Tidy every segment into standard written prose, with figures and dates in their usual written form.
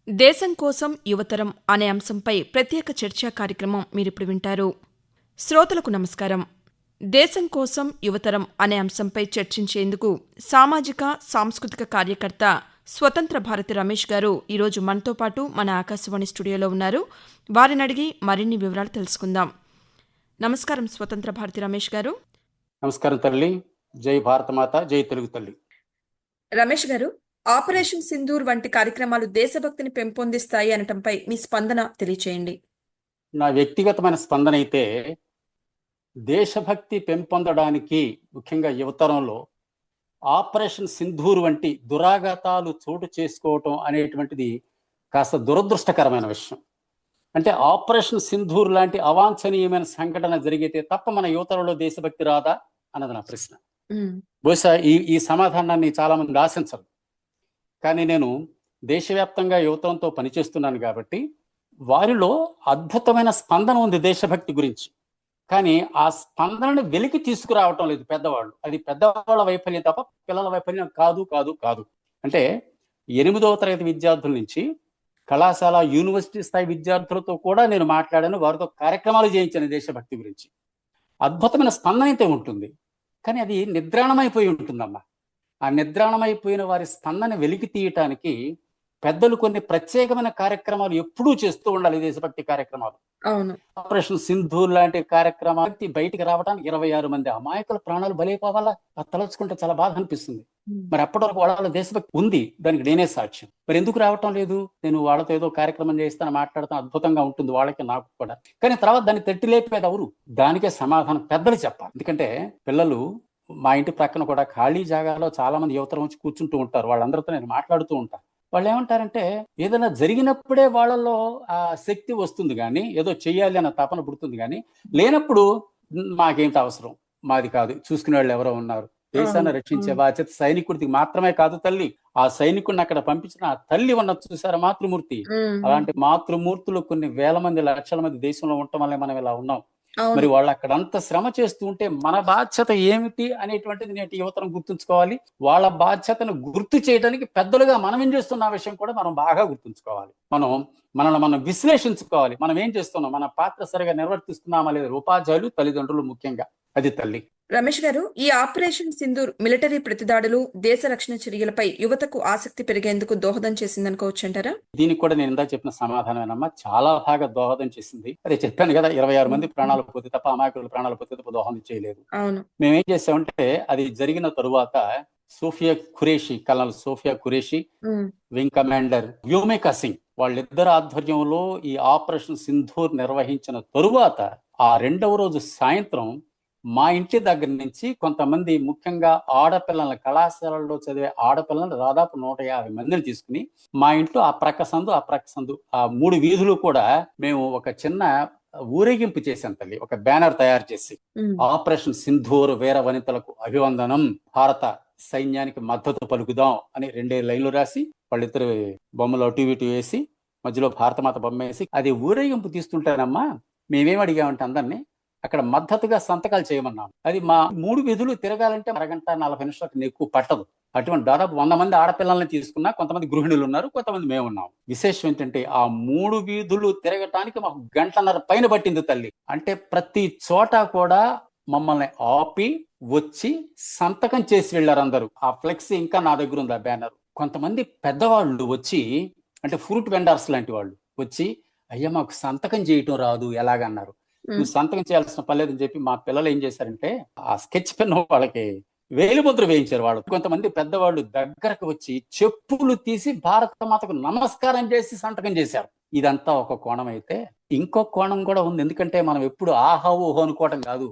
దేశం కోసం యువతరం అనే అంశంపై ప్రత్యేక చర్చా కార్యక్రమం మీరిప్పుడు వింటారు. శ్రోతలకు నమస్కారం. దేశం కోసం యువతరం అనే అంశంపై చర్చించేందుకు సామాజిక సాంస్కృతిక కార్యకర్త స్వతంత్ర భారతి రమేష్ గారు ఈరోజు మనతో పాటు మన ఆకాశవాణి స్టూడియోలో ఉన్నారు. వారిని అడిగి మరిన్ని వివరాలు తెలుసుకుందాం. నమస్కారం స్వతంత్ర భారతి రమేష్ గారు. నమస్కారం తల్లి. జై భారతమాత, జై తెలుగు తల్లి. రమేష్ గారు, ఆపరేషన్ సింధూర్ వంటి కార్యక్రమాలు దేశభక్తిని పెంపొందిస్తాయి అనటంపై మీ స్పందన తెలియచేయండి. నా వ్యక్తిగతమైన స్పందన అయితే దేశభక్తి పెంపొందడానికి ముఖ్యంగా యువతరంలో ఆపరేషన్ సింధూర్ వంటి దురాఘాతాలు చోటు చేసుకోవటం అనేటువంటిది కాస్త దురదృష్టకరమైన విషయం. అంటే ఆపరేషన్ సింధూర్ లాంటి అవాంఛనీయమైన సంఘటన జరిగితే తప్ప మన యువతరంలో దేశభక్తి రాదా అన్నది నా ప్రశ్న. బహుశా ఈ సమాధానాన్ని చాలా మంది ఆశించరు. కానీ నేను దేశవ్యాప్తంగా యువతరంతో పనిచేస్తున్నాను కాబట్టి వారిలో అద్భుతమైన స్పందన ఉంది దేశభక్తి గురించి. కానీ ఆ స్పందనను వెలికి తీసుకురావటం లేదు పెద్దవాళ్ళు. అది పెద్దవాళ్ళ వైఫల్యం తప్ప పిల్లల వైఫల్యం కాదు. అంటే 8వ తరగతి విద్యార్థుల నుంచి కళాశాల యూనివర్సిటీ స్థాయి విద్యార్థులతో కూడా నేను మాట్లాడాను, వారితో కార్యక్రమాలు చేయించాను దేశభక్తి గురించి. అద్భుతమైన స్పందన అయితే ఉంటుంది, కానీ అది నిద్రాణమైపోయి ఉంటుందమ్మా. ఆ నిద్రాణమైపోయిన వారి స్పందన వెలికి తీయటానికి పెద్దలు కొన్ని ప్రత్యేకమైన కార్యక్రమాలు ఎప్పుడూ చేస్తూ ఉండాలి. దేశభక్తి కార్యక్రమాలు. అవును. ఆపరేషన్ సింధూర్ లాంటి కార్యక్రమానికి బయటికి రావడానికి 26 మంది అమాయకుల ప్రాణాలు బలైపోవాలా? అది తలుచుకుంటే చాలా బాధ అనిపిస్తుంది. మరి అప్పటి వరకు వాళ్ళ దేశభక్తి ఉంది, దానికి నేనే సాక్ష్యం. మరి ఎందుకు రావటం లేదు? నేను వాళ్ళతో ఏదో కార్యక్రమం చేస్తాను, మాట్లాడతాను, అద్భుతంగా ఉంటుంది వాళ్ళకి నాకు కూడా. కానీ తర్వాత దాన్ని తట్టి లేపేది ఎవరు? దానికే సమాధానం పెద్దలు చెప్పాలి. ఎందుకంటే పిల్లలు మా ఇంటి ప్రక్కన కూడా ఖాళీ జాగాలో చాలా మంది యువతరం వచ్చి కూర్చుంటూ ఉంటారు. వాళ్ళందరితో నేను మాట్లాడుతూ ఉంటాను. వాళ్ళు ఏమంటారంటే ఏదైనా జరిగినప్పుడే వాళ్ళలో ఆ శక్తి వస్తుంది, కానీ ఏదో చెయ్యాలి అన్న తపన పుడుతుంది, కానీ లేనప్పుడు మాకేంటి అవసరం, మాది కాదు, చూసుకునే వాళ్ళు ఎవరో ఉన్నారు. దేశాన్ని రక్షించే బాధ్యత సైనికుడికి మాత్రమే కాదు తల్లి, ఆ సైనికుడిని అక్కడ పంపించిన ఆ తల్లి ఉన్న చూసారా మాతృమూర్తి. అలాంటి మాతృమూర్తులు కొన్ని వేల మంది, లక్షల మంది దేశంలో ఉండటం వల్లే మనం ఇలా ఉన్నాం. మరి వాళ్ళు అక్కడ అంత శ్రమ చేస్తూ ఉంటే మన బాధ్యత ఏమిటి అనేటువంటిది నేటి యువతరం గుర్తుంచుకోవాలి. వాళ్ళ బాధ్యతను గుర్తు చేయడానికి పెద్దలుగా మనం ఏం చేస్తున్న విషయం కూడా మనం బాగా గుర్తుంచుకోవాలి. మనల్ని మనం విశ్లేషించుకోవాలి. మనం ఏం చేస్తున్నాం, మన పాత్ర సరిగా నిర్వర్తిస్తున్నామా లేదా? ఉపాధ్యాయులు, తల్లిదండ్రులు ముఖ్యంగా. అది తల్లి. రమేష్ గారు, ఈ ఆపరేషన్ సింధూర్ మిలిటరీ ప్రతిదాడులు, దేశ రక్షణ చర్యలపై యువతకు ఆసక్తి పెరిగేందుకు దోహదం చేసిందనుకోవచ్చంటారా? దీనికి కూడా నేను ఇందాక చెప్పిన సమాధానమేనమ్మా, చాలా బాగా దోహదం చేసింది. అదే చెప్పాను కదా, 26 మంది ప్రాణాలు పోతే తప్ప, అమాయకుల ప్రాణాలు పోతే తప్ప దోహదం చేయలేదు. మేమేం చేసామంటే అది జరిగిన తరువాత Sofiya Qureshi, colonel Sofiya Qureshi, wing commander Vyomika Singh, వాళ్ళిద్దరు ఆధ్వర్యంలో ఈ ఆపరేషన్ సింధూర్ నిర్వహించిన తరువాత ఆ 2వ రోజు సాయంత్రం మా ఇంటి దగ్గర నుంచి కొంతమంది ముఖ్యంగా ఆడపిల్లల, కళాశాలలో చదివే ఆడపిల్లలు దాదాపు 150 మందిని తీసుకుని మా ఇంట్లో ఆ ప్రక్క సందు ఆ 3 వీధులు కూడా మేము ఒక చిన్న ఊరేగింపు చేసాం తల్లి. ఒక బ్యానర్ తయారు చేసి ఆపరేషన్ సింధూర్ వీర వనితలకు అభివందనం, భారత సైన్యానికి మద్దతు పలుకుదాం అని 2 లైన్లు రాసి వాళ్ళిద్దరు బొమ్మలు అటు ఇటు వేసి మధ్యలో భారతమాత బొమ్మ వేసి అది ఊరేగింపు తీస్తుంటానమ్మా. మేమేం అడిగామంటే అందరినీ అక్కడ మద్దతుగా సంతకాలు చేయమన్నాం. అది మా 3 వీధులు తిరగాలంటే అరగంట 40 నిమిషాలకు ఎక్కువ పట్టదు. అటువంటి దాదాపు 100 మంది ఆడపిల్లల్ని తీసుకున్నా, కొంతమంది గృహిణులు ఉన్నారు, కొంతమంది మేము ఉన్నాం. విశేషం ఏంటంటే ఆ 3 వీధులు తిరగటానికి మాకు 1.5 గంటల పైన పట్టింది తల్లి. అంటే ప్రతి చోట కూడా మమ్మల్ని ఆపి వచ్చి సంతకం చేసి వెళ్ళారు అందరూ. ఆ ఫ్లెక్సీ ఇంకా నా దగ్గర ఉంది, ఆ బ్యానర్. కొంతమంది పెద్దవాళ్ళు వచ్చి, అంటే ఫ్రూట్ వెండర్స్ లాంటి వాళ్ళు వచ్చి, అయ్యా మాకు సంతకం చేయటం రాదు ఎలాగన్నారు. నువ్వు సంతకం చేయాల్సిన పర్లేదని చెప్పి మా పిల్లలు ఏం చేశారంటే ఆ స్కెచ్ పెన్ వాళ్ళకి వేలిముద్ర వేయించారు. వాళ్ళు కొంతమంది పెద్దవాళ్ళు దగ్గరకు వచ్చి చెప్పులు తీసి భారత మాతకు నమస్కారం చేసి సంతకం చేశారు. ఇదంతా ఒక కోణం అయితే, ఇంకో కోణం కూడా ఉంది. ఎందుకంటే మనం ఎప్పుడు ఆహా ఊహో అనుకోవటం కాదు,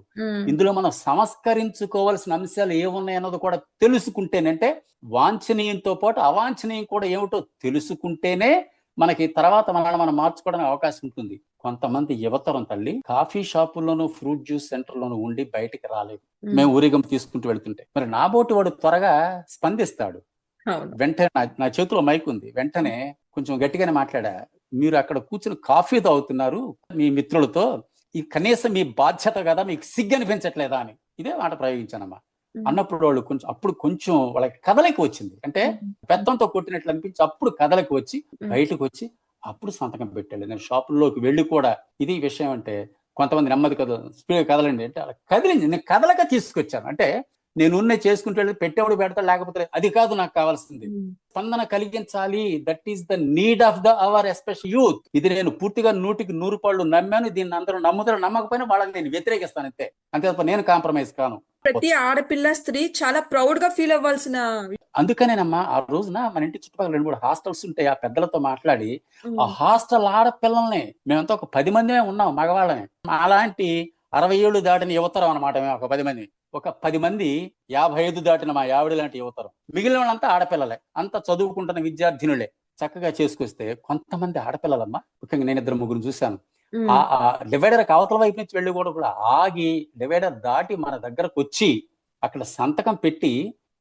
ఇందులో మనం సంస్కరించుకోవాల్సిన అంశాలు ఏమున్నాయన్నది కూడా తెలుసుకుంటేనంటే, వాంఛనీయంతో పాటు అవాంఛనీయం కూడా ఏమిటో తెలుసుకుంటేనే మనకి తర్వాత మనం మార్చుకోవడానికి అవకాశం ఉంటుంది. కొంతమంది యువతరం తల్లి కాఫీ షాపుల్లోనూ, ఫ్రూట్ జ్యూస్ సెంటర్లోనూ ఉండి బయటికి రాలేదు. మేము ఊరేగింపు తీసుకుంటూ వెళ్తుంటే మరి నా బోటి వాడు త్వరగా స్పందిస్తాడు. వెంటనే నా చేతిలో మైక్ ఉంది, వెంటనే కొంచెం గట్టిగానే మాట్లాడా, మీరు అక్కడ కూర్చుని కాఫీ తాగుతున్నారు మీ మిత్రులతో, ఈ కనీసం మీ బాధ్యత కదా, మీకు సిగ్గు అనిపించట్లేదా అని ఇదే మాట ప్రయోగించానమ్మా. అన్నప్పుడు వాళ్ళు అప్పుడు కొంచెం వాళ్ళకి కదలిక వచ్చింది. అంటే పెత్తంతో కొట్టినట్లు అనిపించి అప్పుడు కదలిక వచ్చి బయటకు వచ్చి అప్పుడు సంతకం పెట్టాడు. నేను షాపుల్లోకి వెళ్ళి కూడా ఇది విషయం అంటే కొంతమంది నెమ్మది స్పీడ్ కదలండి అంటే అలా కదిలింది. నేను కదలక తీసుకొచ్చాను. అంటే నేను చేసుకుంటే పెట్టేవాడు పెడతా, లేకపోతే అది కాదు నాకు కావాల్సింది. స్పందన కలిగించాలి. That is the need of the our special youth. ఇది నేను పూర్తిగా 100% నమ్మాను. దీన్ని అందరూ నమ్ముతారు, నమ్మకపోయినా వాళ్ళకి నేను వ్యతిరేకిస్తాను అంతే తప్ప నేను కాంప్రమైజ్ కాను. ప్రతి ఆడపిల్ల స్త్రీ చాలా ప్రౌడ్ గా ఫీల్ అవ్వాల్సిన. అందుకనేనమ్మా ఆ రోజున మన ఇంటి చుట్టుపక్కల 2-3 హాస్టల్స్ ఉంటాయి. ఆ పెద్దలతో మాట్లాడి ఆ హాస్టల్ ఆడపిల్లల్ని మేమంతా ఒక 10 మందిమే ఉన్నాం, మగవాళ్ళమే. అలాంటి 60 ఏళ్ళు దాటిన యువతరం అనమాట. మేము ఒక 10 మంది, ఒక 10 మంది 55 దాటిన మా ఆవిడ లాంటి యువతరం. మిగిలిన వాళ్ళంతా ఆడపిల్లలే, అంతా చదువుకుంటున్న విద్యార్థినులే. చక్కగా చేసుకొస్తే కొంతమంది ఆడపిల్లలమ్మా, ముఖ్యంగా నేను 2-3 చూశాను. ఆ డివైడర్ అవతల వైపు నుంచి వెళ్ళి కూడా ఆగి డివైడర్ దాటి మన దగ్గరకు వచ్చి అక్కడ సంతకం పెట్టి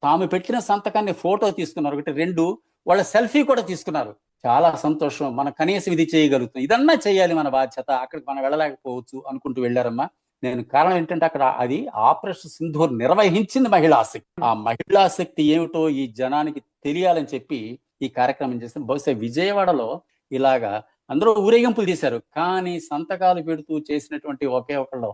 తాము పెట్టిన సంతకాన్ని ఫోటో తీసుకున్నారు. 1-2 వాళ్ళ సెల్ఫీ కూడా తీసుకున్నారు. చాలా సంతోషం, మనం కనీసం ఇది చేయగలుగుతాం, ఇదన్నా చేయాలి, మన బాధ్యత. అక్కడికి మనం వెళ్ళలేకపోవచ్చు అనుకుంటూ వెళ్ళారమ్మా. నేను కారణం ఏంటంటే అక్కడ అది ఆపరేషన్ సింధూర్ నిర్వహించింది మహిళా శక్తి. ఆ మహిళా శక్తి ఏమిటో ఈ జనానికి తెలియాలని చెప్పి ఈ కార్యక్రమం చేస్తే బహుశా విజయవాడలో ఇలాగా అందరూ ఊరేగింపులు చేశారు. కానీ సంతకాలు పెడుతూ చేసినటువంటి ఒకే ఒకళ్ళు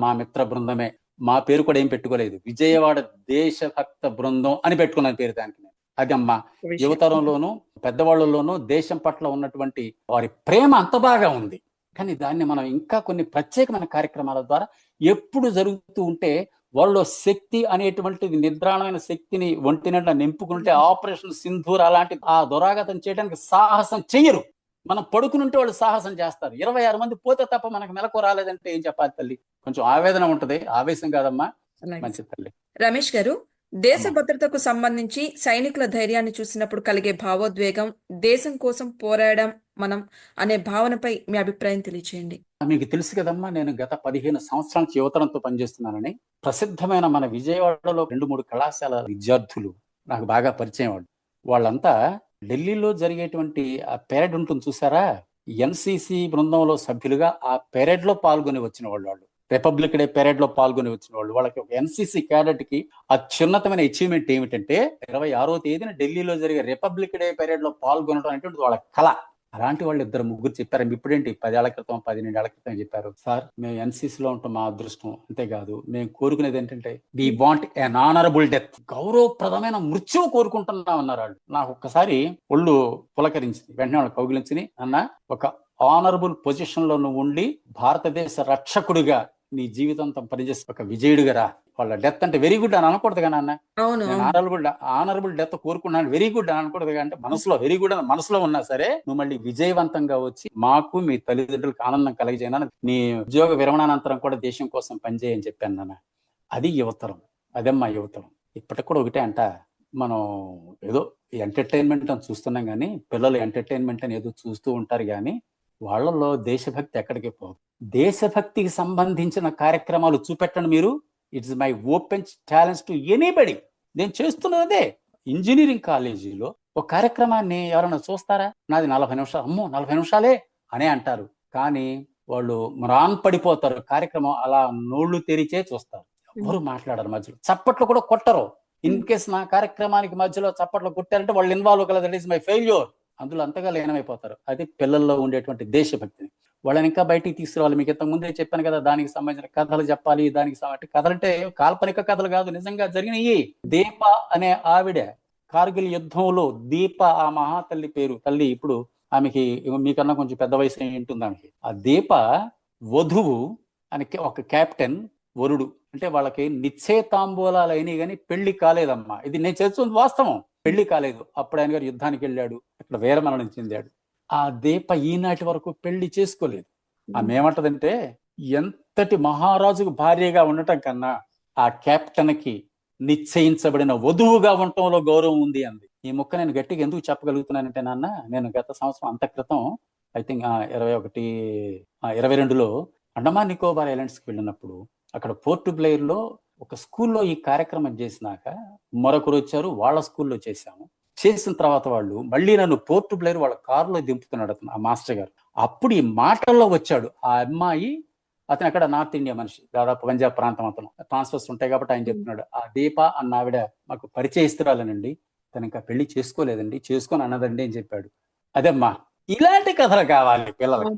మా మిత్ర బృందమే. మా పేరు కూడా ఏం పెట్టుకోలేదు, విజయవాడ దేశభక్త బృందం అని పెట్టుకున్నాను పేరు దానికి. అది అమ్మా యువతరంలోనూ పెద్దవాళ్ళలోనూ దేశం పట్ల ఉన్నటువంటి వారి ప్రేమ అంత బాగా ఉంది. కానీ దాన్ని మనం ఇంకా కొన్ని ప్రత్యేకమైన కార్యక్రమాల ద్వారా ఎప్పుడు జరుగుతూ ఉంటే వాళ్ళలో శక్తి అనేటువంటిది, నిద్రాణమైన శక్తిని ఒంటినట్ల నింపుకుంటే ఆపరేషన్ సింధూర్ అలాంటి ఆ దురాగతం చేయడానికి సాహసం చెయ్యరు. మనం పడుకునుంటే వాళ్ళు సాహసం చేస్తారు. 26 మంది పోతే తప్ప మనకు మెలకు రాలేదంటే ఏం చెప్పాలి తల్లి? కొంచెం ఆవేదన ఉంటది, ఆవేశం కాదమ్మా. మంచి తల్లి. రమేష్ గారు, దేశ భద్రతకు సంబంధించి సైనికుల ధైర్యాన్ని చూసినప్పుడు కలిగే భావోద్వేగం, దేశం కోసం పోరాడడం మనం అనే భావనపై మీ అభిప్రాయం తెలియచేయండి. మీకు తెలుసు కదమ్మా, నేను గత 15 సంవత్సరాల నుంచి యువతరంతో పనిచేస్తున్నానని. ప్రసిద్ధమైన మన విజయవాడలో 2-3 కళాశాల విద్యార్థులు నాకు బాగా పరిచయం. వాళ్ళంతా ఢిల్లీలో జరిగేటువంటి ఆ పెరేడ్ ఉంటుంది చూసారా, ఎన్సిసి బృందంలో సభ్యులుగా ఆ పెరేడ్ లో పాల్గొని వచ్చిన వాళ్ళు, రిపబ్లిక్ డే పెరేడ్ లో పాల్గొని వచ్చిన వాళ్ళు. వాళ్ళకి ఒక ఎన్సిసి క్యాడెట్ కి అత్యున్నతమైన అచీవ్మెంట్ ఏమిటంటే 26వ తేదీన ఢిల్లీలో జరిగే రిపబ్లిక్ డే పెరేడ్ లో పాల్గొనడం అనేటువంటి వాళ్ళ కళ. అలాంటి వాళ్ళు 2-3 చెప్పారు. ఇప్పుడేంటి 10 ఏళ్ల క్రితం 12 ఏళ్ల క్రితం చెప్పారు, సార్ మేము ఎన్సిసి లో ఉంటాం, మా అదృష్టం. అంతేకాదు మేము కోరుకునేది ఏంటంటే we want an honourable death, గౌరవప్రదమైన మృత్యువు కోరుకుంటున్నాం అన్నారు వాళ్ళు. నాకు ఒక్కసారి ఒళ్ళు పులకరించింది. వెంటనే వాళ్ళు కౌగిలించుని, అన్న ఒక ఆనరబుల్ పొజిషన్ లో నువ్వు ఉండి భారతదేశ రక్షకుడిగా నీ జీవితంతో పనిచేసి ఒక విజయుడిగా రా. వాళ్ళ డెత్ అంటే వెరీ గుడ్ అని అనకూడదు కానీ అన్న, నేను ఆనరబుల్ డెత్ కోరుకున్నాను, వెరీ గుడ్ అని అనకూడదు. అంటే మనసులో వెరీ గుడ్ అని మనసులో ఉన్నా సరే నువ్వు మళ్ళీ విజయవంతంగా వచ్చి మాకు మీ తల్లిదండ్రులకు ఆనందం కలిగజేయను, నీ ఉద్యోగ విరమణానంతరం కూడా దేశం కోసం పనిచేయని చెప్పాను నాన్న. అది యువతరం, అదమ్మా యువతరం. ఇప్పటికి కూడా ఒకటే అంట, మనం ఏదో ఎంటర్టైన్మెంట్ అని చూస్తున్నాం కానీ పిల్లలు ఎంటర్టైన్మెంట్ అని ఏదో చూస్తూ ఉంటారు కానీ వాళ్ళల్లో దేశభక్తి ఎక్కడికి పోదు. దేశభక్తికి సంబంధించిన కార్యక్రమాలు చూపెట్టండి మీరు. It's my open challenge to anybody. నేను చేస్తున్నదే ఇంజనీరింగ్ కాలేజీలో ఒక కార్యక్రమాన్ని ఎవరైనా చూస్తారా? నాది 40 నిమిషాలు, అమ్మో 40 నిమిషాలే అనే అంటారు. కానీ వాళ్ళు మ్రాన్ పడిపోతారు. కార్యక్రమం అలా నోళ్లు తెరిచే చూస్తారు, ఎవరు మాట్లాడరు, మధ్యలో చప్పట్లు కూడా కొట్టరు. ఇన్ కేస్ నా కార్యక్రమానికి మధ్యలో చప్పట్లు కొట్టారంటే వాళ్ళు ఇన్వాల్వ్ కలదు, దట్ ఈస్ మై ఫెయిల్యూర్. అందులో అంతగా లీనమైపోతారు. అది పిల్లల్లో ఉండేటువంటి దేశభక్తిని వాళ్ళని ఇంకా బయటికి తీసుకురావాలి. మీకు ఇంతకు ముందే చెప్పాను కదా, దానికి సంబంధించిన కథలు చెప్పాలి. దానికి సంబంధించిన కథలంటే కాల్పనిక కథలు కాదు, నిజంగా జరిగినాయి. దీప అనే ఆవిడ కార్గిల్ యుద్ధంలో, దీప ఆ మహాతల్లి పేరు, తల్లి ఇప్పుడు ఆమెకి మీకన్నా కొంచెం పెద్ద వయసు ఉంటుంది ఆమెకి. ఆ దీప వధువు అని ఒక కెప్టెన్, వరుడు అంటే వాళ్ళకి నిశ్చయతాంబూలాలు అయినాయి కానీ పెళ్లి కాలేదమ్మా. ఇది నేను చేస్తుంది వాస్తవం, పెళ్లి కాలేదు. అప్పుడు ఆయన గారు యుద్ధానికి వెళ్ళాడు, అక్కడ వీరమరణం చెందాడు. ఆ దీప ఈనాటి వరకు పెళ్లి చేసుకోలేదు. ఆమె ఏమంటదంటే, ఎంతటి మహారాజుకు భార్యగా ఉండటం కన్నా ఆ కెప్టెన్ కి నిశ్చయించబడిన వధువుగా ఉండటంలో గౌరవం ఉంది అంది. ఈ ముక్క నేను గట్టిగా ఎందుకు చెప్పగలుగుతున్నానంటే నాన్న, నేను గత సంవత్సరం అంత క్రితం ఐ థింక్ 22లో అండమాన్ నికోబార్ ఐలాండ్స్కి వెళ్ళినప్పుడు అక్కడ పోర్ట్ బ్లెయిర్ లో ఒక స్కూల్లో ఈ కార్యక్రమం చేసినాక మరొకరు వచ్చారు, వాళ్ళ స్కూల్లో చేశాము. చేసిన తర్వాత వాళ్ళు మళ్ళీ నన్ను పోర్ట్ బ్లెయిర్ వాళ్ళ కారులో దింపుతున్నాడు అతను, ఆ మాస్టర్ గారు. అప్పుడు ఈ మాటల్లో వచ్చాడు, ఆ అమ్మాయి అతను అక్కడ నార్త్ ఇండియా మనిషి, దాదాపు పంజాబ్ ప్రాంతం. అతను ట్రాన్స్ఫర్స్ ఉంటాయి కాబట్టి ఆయన చెప్తున్నాడు, ఆ దీప అన్న ఆవిడ మాకు పరిచయస్తురాలనండి, తను ఇంకా పెళ్లి చేసుకోలేదండి, చేసుకొని అన్నదండి అని చెప్పాడు. అదేమ్మా, ఇలాంటి కథలు కావాలి పిల్లలకి.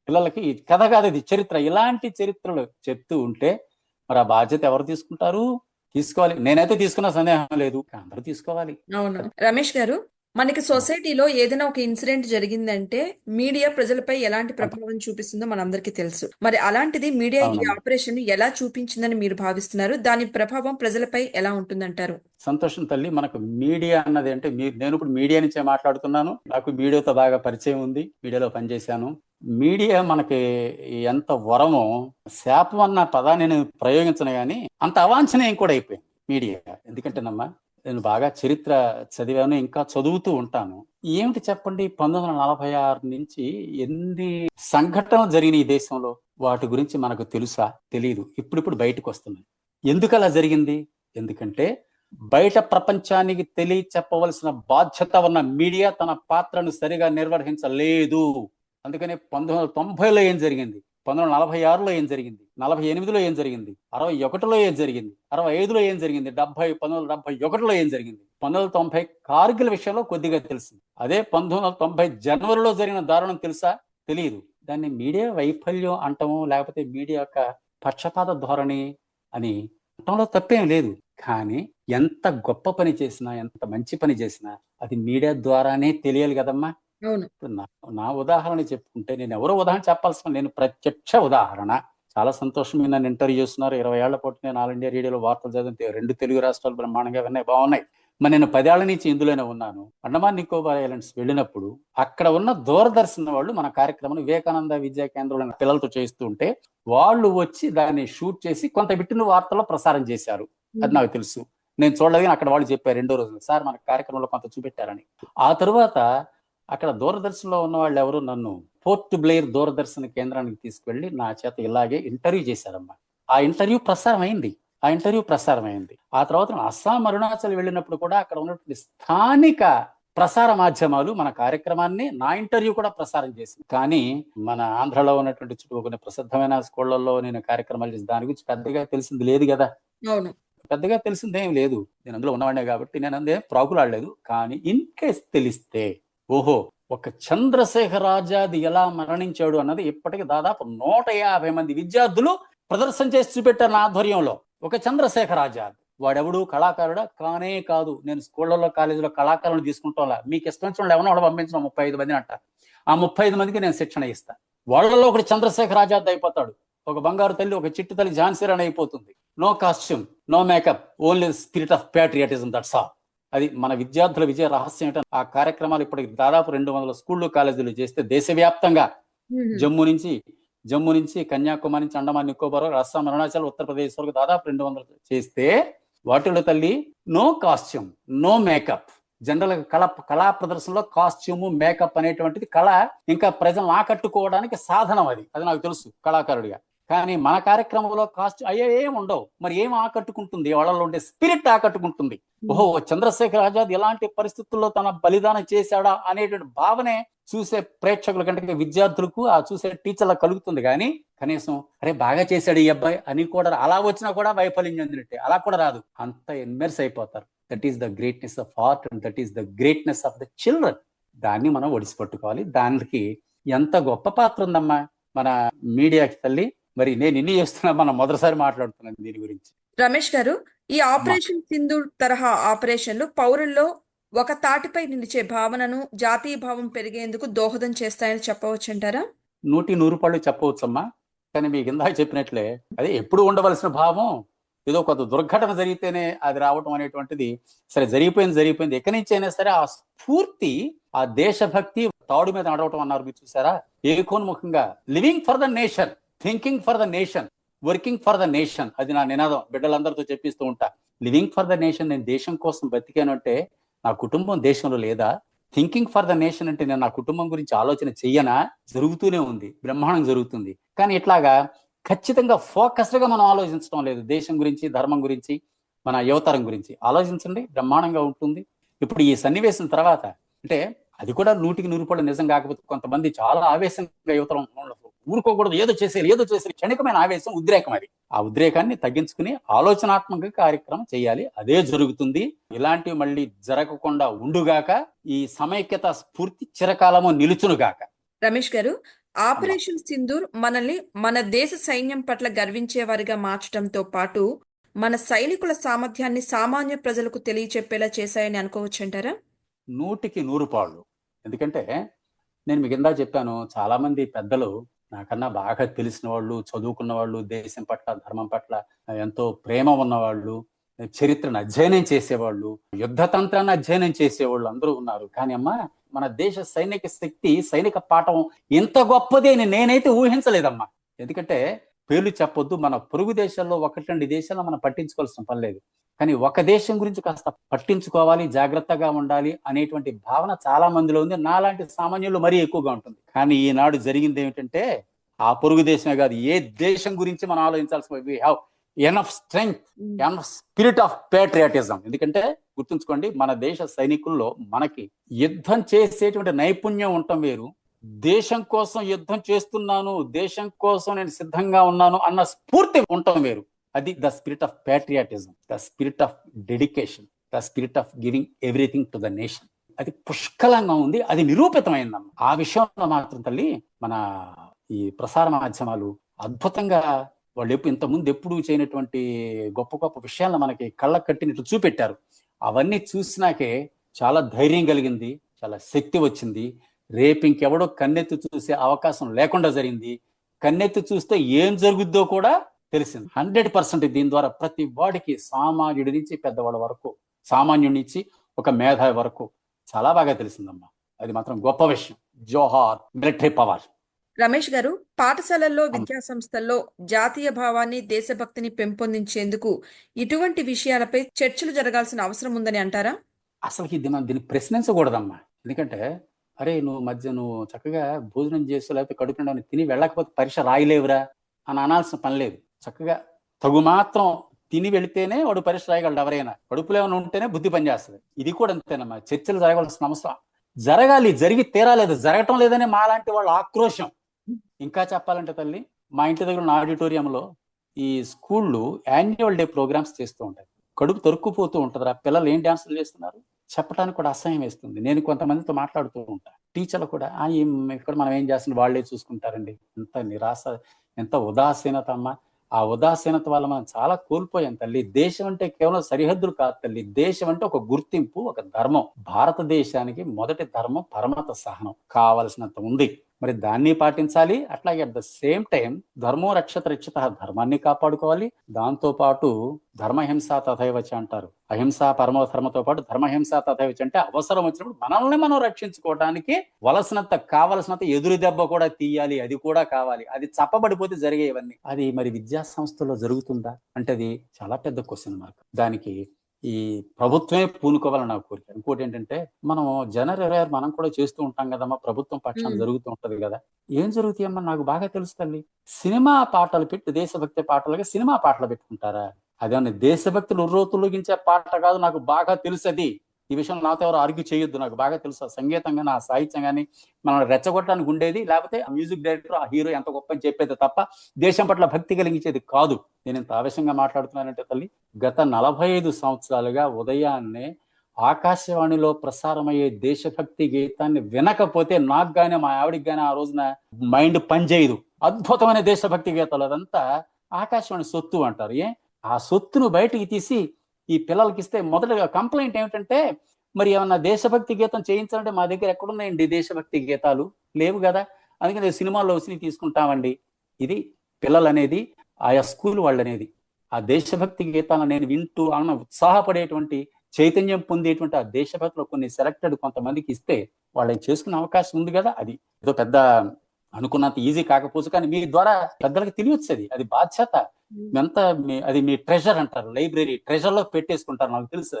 పిల్లలకి ఈ కథ కాదు, ఇది చరిత్ర. ఇలాంటి చరిత్రలు చెప్తూ ఉంటే మరి ఆ బాధ్యత ఎవరు తీసుకుంటారు? తీసుకోవాలి. నేనైతే తీసుకున్న సందేహం లేదు, అందరూ తీసుకోవాలి. అవును. రమేష్ గారు, మనకి సొసైటీలో ఏదైనా ఒక ఇన్సిడెంట్ జరిగిందంటే మీడియా ప్రజలపై ఎలాంటి ప్రభావం చూపిస్తుందో మనందరికీ తెలుసు. మరి అలాంటిది మీడియా ఈ అవునమ్మా. ఆపరేషన్ ఎలా చూపించిందని మీరు భావిస్తున్నారు? దాని ప్రభావం ప్రజలపై ఎలా ఉంటుందంటారు? సంతోషం తల్లి. మనకు మీడియా అన్నది అంటే నేను ఇప్పుడు మీడియా నుంచే మాట్లాడుతున్నాను. నాకు మీడియాతో బాగా పరిచయం ఉంది, మీడియాలో పనిచేశాను. మీడియా మనకి ఎంత వరమో, శాపం అన్న పదాన్ని నేను ప్రయోగించను కానీ అంత అవాంఛనీయం కూడా అయిపోయింది మీడియా. ఎందుకంటేనమ్మా, నేను బాగా చరిత్ర చదివాను, ఇంకా చదువుతూ ఉంటాను. ఏమిటి చెప్పండి, 1946 నుంచి ఎన్ని సంఘటనలు జరిగినాయి ఈ దేశంలో, వాటి గురించి మనకు తెలుసా? తెలియదు. ఇప్పుడిప్పుడు బయటకు వస్తున్నాయి. ఎందుకు అలా జరిగింది? ఎందుకంటే బయట ప్రపంచానికి చెప్పవలసిన బాధ్యత ఉన్న మీడియా తన పాత్రను సరిగా నిర్వహించలేదు. అందుకని 1990లో ఏం జరిగింది, 1946లో ఏం జరిగింది, 48లో ఏం జరిగింది, 61లో ఏం జరిగింది, 65లో ఏం జరిగింది, 1971లో ఏం జరిగింది, 1990 కార్గిల్ విషయంలో కొద్దిగా తెలిసింది. అదే 1990 జనవరిలో జరిగిన దారుణం తెలుసా? తెలియదు. దాన్ని మీడియా వైఫల్యం అంటము, లేకపోతే మీడియా యొక్క పక్షపాత ధోరణి అని అనటంలో తప్పేం లేదు. కానీ ఎంత గొప్ప పని చేసినా, ఎంత మంచి పని చేసినా అది మీడియా ద్వారానే తెలియాలి కదమ్మా. అవును. నా ఉదాహరణ చెప్పుకుంటే, నేను ఎవరో ఉదాహరణ చెప్పాల్సిన, నేను ప్రత్యక్ష ఉదాహరణ. చాలా సంతోషం, మీరు నన్ను ఇంటర్వ్యూ చేస్తున్నారు. 20 ఏళ్ల పాటు నేను ఆల్ ఇండియా రేడియోలో వార్తలు చదివితే 2 తెలుగు రాష్ట్రాలు బ్రహ్మాండంగా విన్నాయి, బాగున్నాయి. మరి నేను 10 ఏళ్ల నుంచి ఇందులోనే ఉన్నాను. అండమాన్ నికోబార్ ఐలాండ్స్ వెళ్ళినప్పుడు అక్కడ ఉన్న దూరదర్శన్ వాళ్ళు మన కార్యక్రమం వివేకానంద విద్యా కేంద్రంలో పిల్లలతో చేస్తూ ఉంటే వాళ్ళు వచ్చి దాన్ని షూట్ చేసి కొంత బిట్టిన వార్తల్లో ప్రసారం చేశారు. అది నాకు తెలుసు. నేను చూడలేదు, అక్కడ వాళ్ళు చెప్పారు రెండో రోజు, సార్ మన కార్యక్రమంలో కొంత చూపెట్టారని. ఆ తరువాత అక్కడ దూరదర్శన్లో ఉన్న వాళ్ళు ఎవరు నన్ను పోర్ట్ బ్లెయిర్ దూరదర్శన్ కేంద్రానికి తీసుకువెళ్ళి నా చేత ఇలాగే ఇంటర్వ్యూ చేశారమ్మా. ఆ ఇంటర్వ్యూ ప్రసారం అయింది. ఆ తర్వాత అస్సాం, అరుణాచల్ వెళ్ళినప్పుడు కూడా అక్కడ ఉన్నటువంటి స్థానిక ప్రసార మాధ్యమాలు మన కార్యక్రమాన్ని, నా ఇంటర్వ్యూ కూడా ప్రసారం చేసింది. కానీ మన ఆంధ్రలో ఉన్నటువంటి చుట్టూ ప్రసిద్ధమైన స్కూళ్లలో నేను కార్యక్రమాలు చేసి దాని గురించి పెద్దగా తెలిసింది లేదు కదా. అవును. పెద్దగా తెలిసిందేం లేదు, నేను అందులో ఉన్నవాడినే కాబట్టి నేను అందే ప్రాకులాడలేదు. కానీ ఇన్ కేస్ తెలిస్తే, ఓహో, ఒక చంద్రశేఖర్ ఆజాద్ ఎలా మరణించాడు అన్నది ఇప్పటికి దాదాపు 150 మంది విద్యార్థులు ప్రదర్శన చేసి చూపెట్టారు నా ఆధ్వర్యంలో. ఒక చంద్రశేఖర్ ఆజాద్ వాడెవడు, కళాకారుడా? కానే కాదు. నేను స్కూళ్లలో, కాలేజీలో కళాకారులను తీసుకుంటా, మీకు ఇష్టం వచ్చిన వాళ్ళు ఎవరో పంపించిన 35 మందిని అంట. ఆ 35 మందికి నేను శిక్షణ ఇస్తాను. వాళ్ళలో ఒకటి చంద్రశేఖర్ ఆజాద్ అయిపోతాడు. ఒక బంగారు తల్లి, ఒక చిట్టి తల్లి ఝాన్సీ రాణి అయిపోతుంది. No costume, no makeup, only spirit of patriotism, that's all. అది మన విద్యార్థుల విజయ రహస్యం ఏంటంటే, ఆ కార్యక్రమాలు ఇప్పటికి దాదాపు 200 స్కూళ్ళు, కాలేజీలు చేస్తే దేశవ్యాప్తంగా జమ్మూ నుంచి కన్యాకుమారి నుంచి అండమాన్ నికోబార్, అస్సాం, అరుణాచల్, ఉత్తరప్రదేశ్ వరకు దాదాపు 200 చేస్తే వాటిలో తల్లి no costume, no makeup. General గా కళా ప్రదర్శనలో కాస్ట్యూమ్, మేకప్ అనేటువంటిది కళ ఇంకా ప్రజలను ఆకట్టుకోవడానికి సాధనం. అది నాకు తెలుసు కళాకారుడిగా. కానీ మన కార్యక్రమంలో ఏం ఉండవు. మరి ఏం ఆకట్టుకుంటుంది? వాళ్ళలో ఉండే స్పిరిట్ ఆకట్టుకుంటుంది. ఓహో, చంద్రశేఖర్ ఆజాద్ ఎలాంటి పరిస్థితుల్లో తన బలిదానం చేశాడా అనేటువంటి భావనే చూసే ప్రేక్షకుల కంటే విద్యార్థులకు, ఆ చూసే టీచర్లకు కలుగుతుంది. కానీ కనీసం అరే బాగా చేశాడు ఈ అబ్బాయి అని కూడా, అలా వచ్చినా కూడా వైఫల్యం చెందినట్టే, అలా కూడా రాదు. అంత ఇన్మెర్స్ అయిపోతారు. That is the greatness of art and that is the greatness of the children. దాన్ని మనం ఒడిసి పట్టుకోవాలి. దానికి ఎంత గొప్ప పాత్ర ఉందమ్మా మన మీడియాకి తల్లి. మరి నేను ఇన్ని చేస్తున్నా, మనం మొదటిసారి మాట్లాడుతున్నాను దీని గురించి. రమేష్ గారు, ఈ ఆపరేషన్ సింధూర్ తరహా ఆపరేషన్లు పౌరుల్లో ఒక తాటిపై నిలిచే భావనను, జాతీయ భావం పెరిగేందుకు దోహదం చేస్తాయని చెప్పవచ్చు అంటారా? 100% చెప్పవచ్చమ్మా. కానీ మీకు ఇందాక చెప్పినట్లే, అదే ఎప్పుడు ఉండవలసిన భావం, ఏదో కొంత దుర్ఘటన జరిగితేనే అది రావటం అనేటువంటిది, సరే జరిగిపోయింది. ఎక్కడి నుంచి అయినా సరే ఆ స్ఫూర్తి, ఆ దేశభక్తి తాడు మీద నడవటం అన్నారు మీరు చూసారా, ఏకోన్ముఖంగా. Living for the nation, thinking for the nation, working for the nation. అది నా నినాదం, బిడ్డలందరితో చెప్పిస్తూ ఉంటా. లివింగ్ ఫర్ ద నేషన్, నేను దేశం కోసం బతికాను అంటే నా కుటుంబం దేశంలో లేదా? థింకింగ్ ఫర్ ద నేషన్ అంటే నేను నా కుటుంబం గురించి ఆలోచన చెయ్యనా? జరుగుతూనే ఉంది, బ్రహ్మాండం జరుగుతుంది. కానీ ఇట్లాగా ఖచ్చితంగా ఫోకస్డ్ గా మనం ఆలోచించడం లేదు. దేశం గురించి, ధర్మం గురించి, మన యువతరం గురించి ఆలోచించండి, బ్రహ్మాండంగా ఉంటుంది. ఇప్పుడు ఈ సన్నివేశం తర్వాత, అంటే అది కూడా 100% నిజం కాకపోతే, కొంతమంది చాలా ఆవేశంగా యువతరం ఊరుకోకూడదు, ఏదో చేసేది క్షణికమైన ఆవేశం, ఉద్రేకం. అది ఆ ఉద్రేకాన్ని తగ్గించుకుని ఆలోచనాత్మక కార్యక్రమం చేయాలి. అదే జరుగుతుంది. ఇలాంటివి మళ్ళీ జరగకుండా ఉండుగాక. ఈ సమైక్యత స్ఫూర్తి చిరకాలము నిలుచునుగాక. రమేష్ గారు, ఆపరేషన్ సింధూర్ మనల్ని మన దేశ సైన్యం పట్ల గర్వించేవారిగా మార్చడంతో పాటు మన సైనికుల సామర్థ్యాన్ని సామాన్య ప్రజలకు తెలియచెప్పేలా చేశాయని అనుకోవచ్చంటారా? 100కి 100 పాళ్ళు. ఎందుకంటే నేను మీకు ఇందా చెప్పాను, చాలా మంది పెద్దలు నాకన్నా బాగా తెలిసిన వాళ్ళు, చదువుకున్న వాళ్ళు, దేశం పట్ల ధర్మం పట్ల ఎంతో ప్రేమ ఉన్నవాళ్ళు, చరిత్రను అధ్యయనం చేసేవాళ్ళు, యుద్ధ తంత్రాన్ని అధ్యయనం చేసేవాళ్ళు అందరూ ఉన్నారు. కానీ అమ్మా, మన దేశ సైనిక శక్తి, సైనిక పాఠం ఇంత గొప్పది అని నేనైతే ఊహించలేదమ్మా. ఎందుకంటే పేర్లు చెప్పొద్దు, మన పొరుగు దేశాల్లో 1-2 దేశాల్లో మనం పట్టించుకోవాల్సిన పని లేదు. కానీ ఒక దేశం గురించి కాస్త పట్టించుకోవాలి, జాగ్రత్తగా ఉండాలి అనేటువంటి భావన చాలా మందిలో ఉంది. నాలాంటి సామాన్యులు మరీ ఎక్కువగా ఉంటుంది. కానీ ఈనాడు జరిగింది ఏమిటంటే, ఆ పొరుగు దేశమే కాదు, ఏ దేశం గురించి మనం ఆలోచించాల్సిన we have enough strength, enough spirit of patriotism. ఎందుకంటే గుర్తుంచుకోండి, మన దేశ సైనికుల్లో మనకి యుద్ధం చేసేటువంటి నైపుణ్యం ఉండటం వేరు, దేశం కోసం యుద్ధం చేస్తున్నాను, దేశం కోసం నేను సిద్ధంగా ఉన్నాను అన్న స్ఫూర్తి ఉండటం వేరు. అది the spirit of patriotism, the spirit of dedication, the spirit of giving everything to the nation. అది పుష్కలంగా ఉంది, అది నిరూపితమైందమ్మ. ఆ విషయంలో మాత్రం తల్లి మన ఈ ప్రసార మాధ్యమాలు అద్భుతంగా, వాళ్ళు ఇంతకుముందు ఎప్పుడు చేయనటువంటి గొప్ప గొప్ప విషయాలను మనకి కళ్ళకు కట్టినట్టు చూపెట్టారు. అవన్నీ చూసినాకే చాలా ధైర్యం కలిగింది, చాలా శక్తి వచ్చింది. రేపు ఇంకెవడో కన్నెత్తి చూసే అవకాశం లేకుండా జరిగింది. కన్నెత్తి చూస్తే ఏం జరుగుద్దో కూడా తెలిసింది. 100% దీని ద్వారా ప్రతి వాడికి, సామాన్యుడి నుంచి పెద్దవాళ్ళ వరకు, సామాన్యుడి నుంచి ఒక మేధావి వరకు చాలా బాగా తెలిసిందమ్మా. అది మాత్రం గొప్ప విషయం. జోహార్ మిలిటరీ పవర్. రమేష్ గారు, పాఠశాలల్లో, విద్యా సంస్థల్లో జాతీయ భావాన్ని, దేశభక్తిని పెంపొందించేందుకు ఇటువంటి విషయాలపై చర్చలు జరగాల్సిన అవసరం ఉందని అంటారా? అసలు దీన్ని ప్రశ్నించకూడదమ్మా. ఎందుకంటే నువ్వు చక్కగా భోజనం చేస్తూ లేకపోతే కడుపు నిండా తిని వెళ్ళకపోతే పరీక్ష రాయలేవురా అని అనాల్సిన పని లేదు. చక్కగా తగు మాత్రం తిని వెళితేనే వాడు పరీక్ష రాయగలడు. ఎవరైనా కడుపులో ఏమైనా ఉంటేనే బుద్ధి పనిచేస్తుంది. ఇది కూడా అంతేనమ్మా. చర్చలు జరగాల్సిన అవసరం జరగాలి, జరిగి తీరాలేదు, జరగటం లేదని మాలాంటి వాళ్ళ ఆక్రోశం. ఇంకా చెప్పాలంటే తల్లి, మా ఇంటి దగ్గర ఉన్న ఆడిటోరియంలో ఈ స్కూళ్ళు యాన్యువల్ డే ప్రోగ్రామ్స్ చేస్తూ ఉంటాయి. కడుపు తొరుక్కుపోతూ ఉంటుంది. ఆ పిల్లలు ఏం డాన్సులు చేస్తున్నారు చెప్పడానికి కూడా అసహ్యం వేస్తుంది. నేను కొంతమందితో మాట్లాడుతూ ఉంటా, టీచర్లు కూడా ఇక్కడ మనం ఏం చేస్తున్నాం వాళ్ళే చూసుకుంటారండి. ఎంత నిరాశ, ఎంత ఉదాసీనత అమ్మా. ఆ ఉదాసీనత వల్ల మనం చాలా కోల్పోయాం తల్లి. దేశం అంటే కేవలం సరిహద్దులు కాదు తల్లి, దేశం అంటే ఒక గుర్తింపు, ఒక ధర్మం. భారతదేశానికి మొదటి ధర్మం పరమత సహనం. కావలసినంత ఉంది, మరి దాన్ని పాటించాలి. అట్లాగే అట్ ద సేమ్ టైం ధర్మో రక్షత రక్షిత, ధర్మాన్ని కాపాడుకోవాలి. దాంతో పాటు ధర్మహింస తథైవచ అంటారు. అహింస పరమో ధర్మతో పాటు ధర్మహింస తథైవచ అంటే అవసరం వచ్చినప్పుడు మనల్ని మనం రక్షించుకోవడానికి కావలసినంత ఎదురు దెబ్బ కూడా తీయాలి. అది కూడా కావాలి. అది చప్పబడిపోతే జరిగేవన్నీ. అది మరి విద్యా సంస్థల్లో జరుగుతుందా అంటే అది చాలా పెద్ద క్వశ్చన్ మార్క్. దానికి ఈ ప్రభుత్వమే పూనుకోవాలని నా కోరిక. ఇంకోటి ఏంటంటే, మనం జనవరి 26 మనం కూడా చేస్తూ ఉంటాం కదమ్మా, ప్రభుత్వం పక్షాన జరుగుతూ ఉంటది కదా. ఏం జరుగుతాయమ్మా నాకు బాగా తెలుసు తల్లి. సినిమా పాటలు పెట్టి, దేశభక్తి పాటలుగా సినిమా పాటలు పెట్టుకుంటారా? అదేమన్నా దేశభక్తులు ఉర్రోతులగించే పాట కాదు, నాకు బాగా తెలుసు అది. ఈ విషయంలో నాతో ఎవరు ఆర్గ్యూ చేయొద్దు, నాకు బాగా తెలుసు. సంగీతం కానీ, ఆ సాహిత్యం కానీ మనం రెచ్చగొట్టడానికి ఉండేది, లేకపోతే ఆ మ్యూజిక్ డైరెక్టర్, ఆ హీరో ఎంత గొప్ప అని చెప్పేది తప్ప దేశం పట్ల భక్తి కలిగించేది కాదు. నేను ఇంత ఆవేశంగా మాట్లాడుతున్నానంటే తల్లి, గత 45 సంవత్సరాలుగా ఉదయాన్నే ఆకాశవాణిలో ప్రసారమయ్యే దేశభక్తి గీతాన్ని వినకపోతే నాకు గానీ మా ఆవిడికి గానీ ఆ రోజున మైండ్ పనిచేయదు. అద్భుతమైన దేశభక్తి గీతాలు, అదంతా ఆకాశవాణి సొత్తు అంటారు. ఆ సొత్తును బయటికి తీసి ఈ పిల్లలకి ఇస్తే మొదటగా కంప్లైంట్ ఏమిటంటే, మరి ఏమన్నా దేశభక్తి గీతం చేయించాలంటే మా దగ్గర ఎక్కడున్నాయండి దేశభక్తి గీతాలు, లేవు కదా, అందుకని సినిమాల్లో వచ్చి తీసుకుంటామండి. ఇది పిల్లలు అనేది, ఆయా స్కూల్ వాళ్ళు అనేది ఆ దేశభక్తి గీతాలను నేను వింటూ ఉత్సాహపడేటువంటి, చైతన్యం పొందేటువంటి ఆ దేశభక్తిలో కొన్ని సెలెక్టెడ్ కొంతమందికి ఇస్తే వాళ్ళని చేసుకునే అవకాశం ఉంది కదా. అది ఏదో పెద్ద అనుకున్నంత ఈజీ కాకపోవచ్చు, కానీ మీ ద్వారా పెద్దలకు తెలియొచ్చేది. అది బాధ్యత. అది మీ ట్రెజర్ అంటారు, లైబ్రరీ ట్రెజర్ లో పెట్టేసుకుంటారు. నాకు తెలుసు,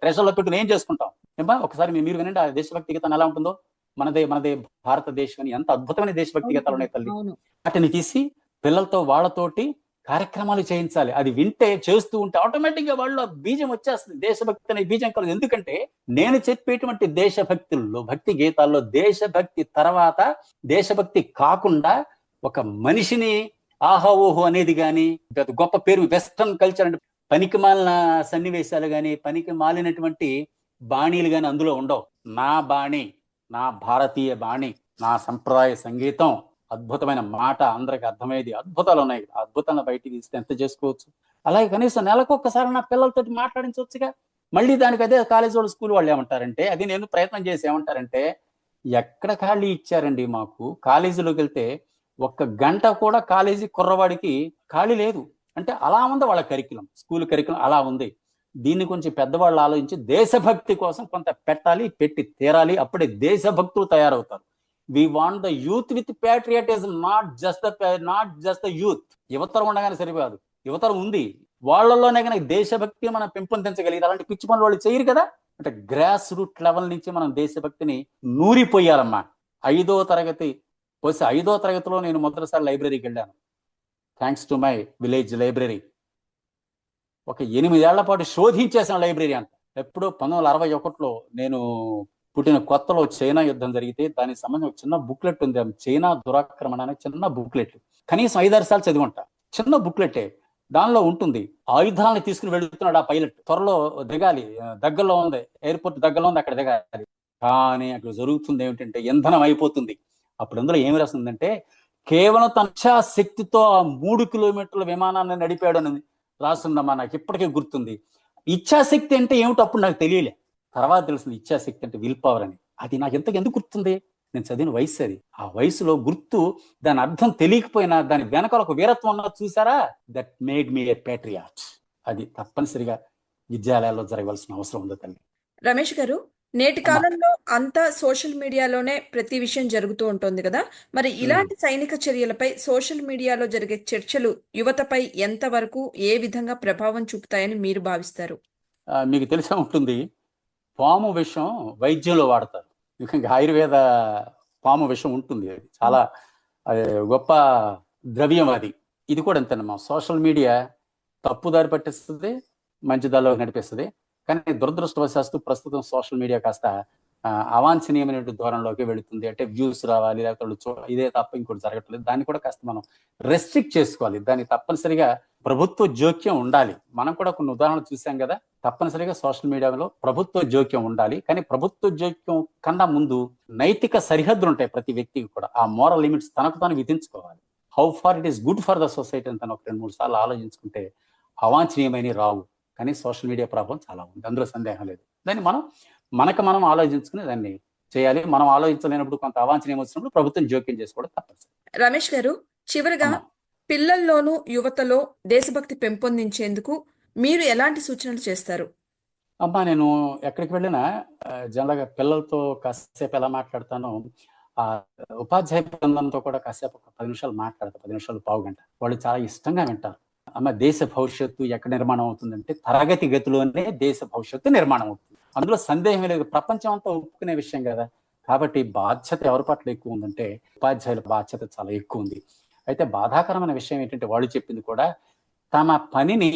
ట్రెజర్ లో పెట్టుకుని ఏం చేసుకుంటాం ఏమా. ఒకసారి మీరు వినండి ఆ దేశభక్తి గీతం ఎలా ఉంటుందో. మనదే భారతదేశం అని ఎంత అద్భుతమైన దేశభక్తి గీతాలు ఉన్నాయి తల్లి. వాటిని తీసి పిల్లలతో వాళ్ళతోటి కార్యక్రమాలు చేయించాలి. అది వింటే, చేస్తూ ఉంటే ఆటోమేటిక్ గా వాళ్ళు బీజం వచ్చేస్తుంది. దేశభక్తి అనే బీజం కలదు. ఎందుకంటే నేను చెప్పేటువంటి దేశభక్తుల్లో, భక్తి గీతాల్లో దేశభక్తి తర్వాత, దేశభక్తి కాకుండా ఒక మనిషిని ఆహా ఓహో అనేది కానీ, గొప్ప పేరు వెస్ట్రన్ కల్చర్ అంటే పనికి మాలిన సన్నివేశాలు కానీ, పనికి మాలినటువంటి బాణీలు కానీ అందులో ఉండవు. నా బాణి, నా భారతీయ బాణి, నా సంప్రదాయ సంగీతం, అద్భుతమైన మాట, అందరికి అర్థమయ్యేది, అద్భుతాలు ఉన్నాయి. అద్భుతాలను బయటికి తీస్తే ఎంత చేసుకోవచ్చు. అలాగే కనీసం నెలకు ఒక్కసారి నా పిల్లలతో మాట్లాడించవచ్చుగా. మళ్ళీ దానికి అదే కాలేజ్ వాళ్ళు, స్కూల్ వాళ్ళు ఏమంటారంటే, అది నేను ప్రయత్నం చేసి ఏమంటారంటే, ఎక్కడ ఖాళీ ఇచ్చారండి మాకు, కాలేజీలోకి వెళ్తే 1 గంట కూడా కాలేజీ కుర్రవాడికి ఖాళీ లేదు అంటే. అలా ఉంది వాళ్ళ కరికులం, స్కూల్ కరికులం అలా ఉంది. దీన్ని కొంచెం పెద్దవాళ్ళు ఆలోచించి దేశభక్తి కోసం కొంత పెట్టాలి, పెట్టి తీరాలి. అప్పుడే దేశభక్తులు తయారవుతారు. We want the youth with patriotism, not just the youth. యువతరం ఉండగానే సరిపోదు, యువతరం ఉంది, వాళ్ళలోనే కనుక దేశభక్తి మనం పెంపొందించగలిగితే అలాంటి పిచ్చి పనులు వాళ్ళు చేయరు కదా. అంటే గ్రాస్ రూట్ లెవెల్ నుంచి మనం దేశభక్తిని నూరిపోయాలమ్మా. 5వ తరగతి వచ్చి 5వ తరగతిలో నేను మొదటిసారి లైబ్రరీకి వెళ్ళాను, thanks to my village library. ఒక 8 ఏళ్ల పాటు శోధించేసాను లైబ్రరీ అంతా. ఎప్పుడో 1961లో నేను పుట్టిన కొత్తలో చైనా యుద్ధం జరిగితే దానికి సంబంధించిన ఒక చిన్న బుక్లెట్ ఉంది, చైనా దురాక్రమణ అనే చిన్న బుక్లెట్. కనీసం 5-6 సార్లు చదివుంటా. చిన్న బుక్లెటే, దానిలో ఉంటుంది ఆయుధాలను తీసుకుని వెళుతున్నాడు ఆ పైలట్, త్వరలో దిగాలి, దగ్గరలో ఉంది, ఎయిర్పోర్ట్ దగ్గరలో ఉంది, అక్కడ దిగాలి. కానీ అక్కడ జరుగుతుంది ఏమిటంటే, ఇంధనం అయిపోతుంది. అప్పుడు అందులో ఏమి రాస్తుందంటే, కేవలం తన ఇచ్ఛాశక్తితో ఆ 3 కిలోమీటర్ల విమానాన్ని నడిపాడు అని రాస్తుందమ్మా. నాకు ఇప్పటికే గుర్తుంది. ఇచ్ఛాశక్తి అంటే ఏమిటో అప్పుడు నాకు తెలియలే, తర్వాత తెలిసింది ఇచ్ఛాశక్తి అంటే విల్ పవర్ అని. అది నాకు ఎందుకు గుర్తుంది, నేను చదివిన వయసు అది. ఆ వయసులో గుర్తు, దాని అర్థం తెలియకపోయినా దాని వెనకాల ఒక వీరత్వం ఉన్నది చూసారా, that made me A Patriot. అది తప్పనిసరిగా విద్యాలయాల్లో జరగవలసిన అవసరం ఉంది తల్లి. రమేష్ గారు, నేటి కాలంలో అంతా సోషల్ మీడియాలోనే ప్రతి విషయం జరుగుతూ ఉంటుంది కదా. మరి ఇలాంటి సైనిక చర్యలపై సోషల్ మీడియాలో జరిగే చర్చలు యువతపై ఎంతవరకు, ఏ విధంగా ప్రభావం చూపుతాయని మీరు భావిస్తారు? మీకు తెలిసే ఉంటుంది, పాము విషం వైద్యంలో వాడతారు. ముఖ్యంగా ఆయుర్వేద పాము విషం ఉంటుంది, అది చాలా గొప్ప ద్రవ్యం అది. ఇది కూడా అంతేనమ్మా. సోషల్ మీడియా తప్పుదారి పట్టిస్తుంది, మంచి దారిలో నడిపిస్తుంది. కానీ దురదృష్టవశాత్తు ప్రస్తుతం సోషల్ మీడియా కాస్త అవాంఛనీయమైన ధోరణిలోకి వెళుతుంది. అంటే వ్యూస్ రావాలి, లేకపోతే ఇదే తప్ప ఇంకోటి జరగట్లేదు. దాన్ని కూడా కాస్త మనం రెస్ట్రిక్ట్ చేసుకోవాలి. దానికి తప్పనిసరిగా ప్రభుత్వ జోక్యం ఉండాలి. మనం కూడా కొన్ని ఉదాహరణలు చూసాం కదా. తప్పనిసరిగా సోషల్ మీడియాలో ప్రభుత్వ జోక్యం ఉండాలి. కానీ ప్రభుత్వ జోక్యం కన్నా ముందు నైతిక సరిహద్దులు ఉంటాయి ప్రతి వ్యక్తికి కూడా. ఆ మోరల్ లిమిట్స్ తనకు తాను విధించుకోవాలి. How far it is good for the society అని తను ఒక 2-3 సార్లు ఆలోచించుకుంటే అవాంఛనీయమైన రావు. కానీ సోషల్ మీడియా ప్రభావం చాలా ఉంది, అందులో సందేహం లేదు. దాన్ని మనం ఆలోచించుకుని దాన్ని చేయాలి. మనం ఆలోచించలేనప్పుడు, కొంత అవాంఛనీయం వచ్చినప్పుడు ప్రభుత్వం జోక్యం చేసుకోవడం తప్పనిసరి. రమేష్ గారు, చివరిగా పిల్లల్లోనూ యువతలో దేశభక్తి పెంపొందించేందుకు మీరు ఎలాంటి సూచనలు చేస్తారు? అమ్మా, నేను ఎక్కడికి వెళ్ళినా జనరల్గా పిల్లలతో కాసేపు ఎలా మాట్లాడతానో, ఆ ఉపాధ్యాయ బృందంతో కూడా కాసేపు ఒక 10 నిమిషాలు మాట్లాడతాను, 10 నిమిషాలు, పావుగంట. వాళ్ళు చాలా ఇష్టంగా వింటారు. అమ్మ, దేశ భవిష్యత్తు ఎక్కడ నిర్మాణం అవుతుందంటే తరగతి గతిలోనే దేశ భవిష్యత్తు నిర్మాణం అవుతుంది. అందులో సందేహం లేదు, ప్రపంచం అంతా ఒప్పుకునే విషయం కదా. కాబట్టి బాధ్యత ఎవరి పట్ల ఎక్కువ ఉందంటే ఉపాధ్యాయుల బాధ్యత చాలా ఎక్కువ ఉంది. అయితే బాధాకరమైన విషయం ఏంటంటే, వాళ్ళు చెప్పింది కూడా, తమ పనిని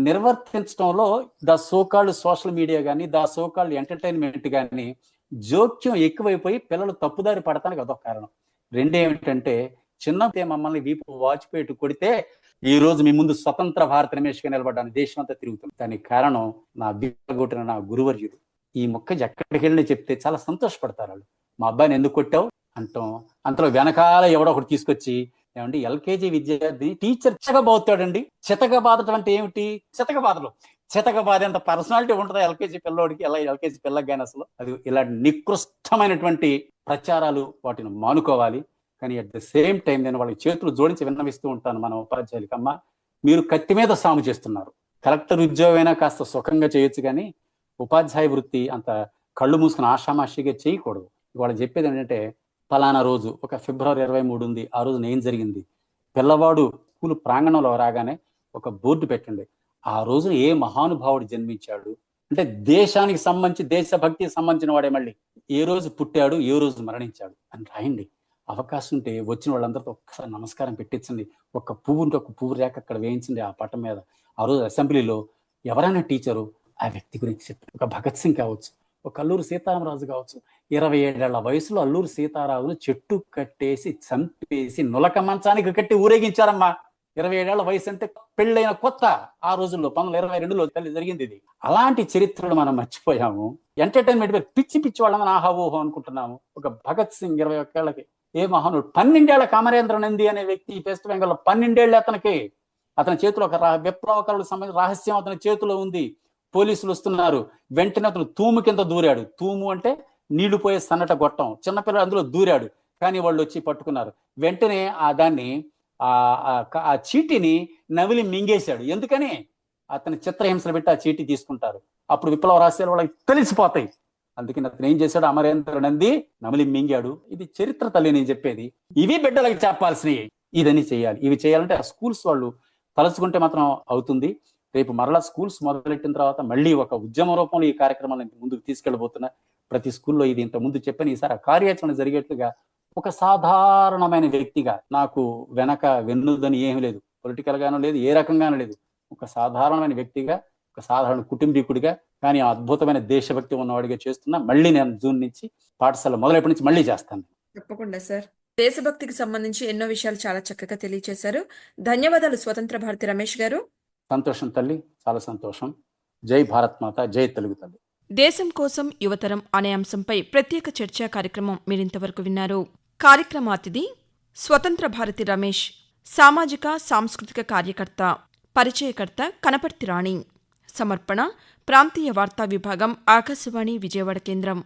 నిర్వర్తించడంలో ద సోకాల్డ్ సోషల్ మీడియా కానీ, ద సోకాల్డ్ ఎంటర్టైన్మెంట్ కానీ జోక్యం ఎక్కువైపోయి పిల్లలు తప్పుదారి పడటానికి అదొక కారణం. రెండేమిటంటే, చిన్నతే మమ్మల్ని వీపు వాచిపెట్టి కొడితే ఈ రోజు మీ ముందు స్వతంత్ర భారత రమేష్గా నిలబడ్డాను, దేశం అంతా తిరుగుతుంది. దానికి కారణం నా కొట్టిన నా గురువర్యుడు. ఈ మొక్క ఎక్కడికి వెళ్ళి చెప్తే చాలా సంతోషపడతారు వాళ్ళు. మా అబ్బాయిని ఎందుకు కొట్టావు అంటాం. అంతలో వెనకాల ఎవడో ఒకటి తీసుకొచ్చి, ఏమండి ఎల్కేజీ విద్యార్థి టీచర్ చితకబాదుతాడండి. చితకబాదటం అంటే ఏమిటి? చితకబాదేంత పర్సనాలిటీ ఉంటుందా ఎల్కేజీ పిల్లోడికి, ఎలా ఎల్కేజీ పిల్లకి కానీ? అసలు అది ఇలాంటి నికృష్టమైనటువంటి ప్రచారాలు, వాటిని మానుకోవాలి. కానీ అట్ ద సేమ్ టైం నేను వాళ్ళకి చేతులు జోడించి విన్నవిస్తూ ఉంటాను మన ఉపాధ్యాయులకి, అమ్మ, మీరు కత్తి మీద సాము చేస్తున్నారు. కలెక్టర్ ఉద్యోగమైనా కాస్త సుఖంగా చేయొచ్చు, కానీ ఉపాధ్యాయ వృత్తి అంత కళ్ళు మూసుకుని ఆషామాషిగా చేయకూడదు. వాళ్ళు చెప్పేది ఏంటంటే, ఫలానా రోజు, ఒక ఫిబ్రవరి 23 ఉంది, ఆ రోజున ఏం జరిగింది, పిల్లవాడు స్కూల్ ప్రాంగణంలో రాగానే ఒక బోర్డు పెట్టండి, ఆ రోజున ఏ మహానుభావుడు జన్మించాడు అంటే దేశానికి సంబంధించి, దేశభక్తికి సంబంధించిన వాడే, మళ్ళీ ఏ రోజు పుట్టాడు, ఏ రోజు మరణించాడు అని రాయండి. అవకాశం ఉంటే వచ్చిన వాళ్ళందరితో ఒక్కసారి నమస్కారం పెట్టించండి. ఒక పువ్వు ఉంటే ఒక పువ్వు రేఖ అక్కడ వేయించండి ఆ పటం మీద. ఆ రోజు అసెంబ్లీలో ఎవరైనా టీచరు ఆ వ్యక్తి గురించి చెప్పి, ఒక భగత్ సింగ్ కావచ్చు, ఒక అల్లూరి సీతారామరాజు కావచ్చు. 27 ఏళ్ల వయసులో అల్లూరి సీతారామును చెట్టు కట్టేసి చంపేసి నులక మంచానికి కట్టి ఊరేగించారమ్మా. 27 ఏళ్ల వయసు అంటే పెళ్ళైన కొత్త ఆ రోజుల్లో 1922లో జరిగింది ఇది. అలాంటి చరిత్రలు మనం మర్చిపోయాము. ఎంటర్టైన్మెంట్ మీద పిచ్చి పిచ్చి వాళ్ళని ఆహావోహో అనుకుంటున్నాము. ఒక భగత్ సింగ్ 21 ఏళ్లకి ఏ మహానుడు. 12 ఏళ్ల కామరేంద్ర నంది అనే వ్యక్తి వెస్ట్ బెంగాల్లో 12 ఏళ్ళు అతని చేతిలో ఒక విప్లవకారులకు సంబంధించిన రహస్యం అతని చేతిలో ఉంది. పోలీసులు వస్తున్నారు. వెంటనే అతను తూము కింద దూరాడు. తూము అంటే నీళ్లు పోయే సన్నట గొట్టం. చిన్నపిల్లడు అందులో దూరాడు. కానీ వాళ్ళు వచ్చి పట్టుకున్నారు. వెంటనే దాన్ని ఆ చీటిని నవిలి మింగేశాడు. ఎందుకని? అతని చిత్రహింసలు పెట్టి ఆ చీటి తీసుకుంటారు. అప్పుడు విప్లవ రహస్యాలు వాళ్ళకి తెలిసిపోతాయి. అందుకని అతను ఏం చేశాడు? అమరేంద్ర నంది నమిలి మింగాడు. ఇది చరిత్ర తల్లి నేను చెప్పేది. ఇవి బిడ్డలకి చెప్పాల్సినవి. ఇదని చేయాలి. ఇవి చేయాలంటే ఆ స్కూల్స్ వాళ్ళు తలుచుకుంటే మాత్రం అవుతుంది. రేపు మరలా స్కూల్స్ మొదలెట్టిన తర్వాత మళ్ళీ ఒక ఉద్యమ రూపంలో ఈ కార్యక్రమాలను ముందుకు తీసుకెళ్ళబోతున్నా. ప్రతి స్కూల్లో ఇది ఇంత ముందు చెప్పని ఈసారి ఆ కార్యాచరణ జరిగేట్లుగా ఒక సాధారణమైన వ్యక్తిగా, నాకు వెనక వెన్నుదని ఏమీ లేదు, పొలిటికల్ గానూ లేదు, ఏ రకంగానూ లేదు, ఒక సాధారణమైన వ్యక్తిగా, ఒక సాధారణ కుటుంబీకుడిగా, కానీ అద్భుతమైన దేశభక్తి ఉన్నవాడిగా చేస్తున్నా. మళ్ళీ నేను జూన్ నుంచి పాఠశాల మొదలైనప్పటి నుంచి మళ్ళీ చేస్తాను. తప్పకుండా సార్. దేశభక్తికి సంబంధించి ఎన్నో విషయాలు చాలా చక్కగా తెలియజేశారు. ధన్యవాదాలు స్వతంత్ర భారతి రమేష్ గారు. సంతోషం తల్లి, చాలా సంతోషం. జై భారత్ మాత, జై తెలుగు తల్లి. దేశం కోసం యువతరం అనే అంశంపై ప్రత్యేక చర్చా కార్యక్రమం మీరింతవరకు విన్నారు. కార్యక్రమ అతిథి స్వతంత్ర భారతి రమేష్, సామాజిక సాంస్కృతిక కార్యకర్త, పరిచయకర్త కనపర్తి రాణి. సమర్పణ ప్రాంతీయ వార్తా విభాగం, ఆకాశవాణి విజయవాడ కేంద్రం.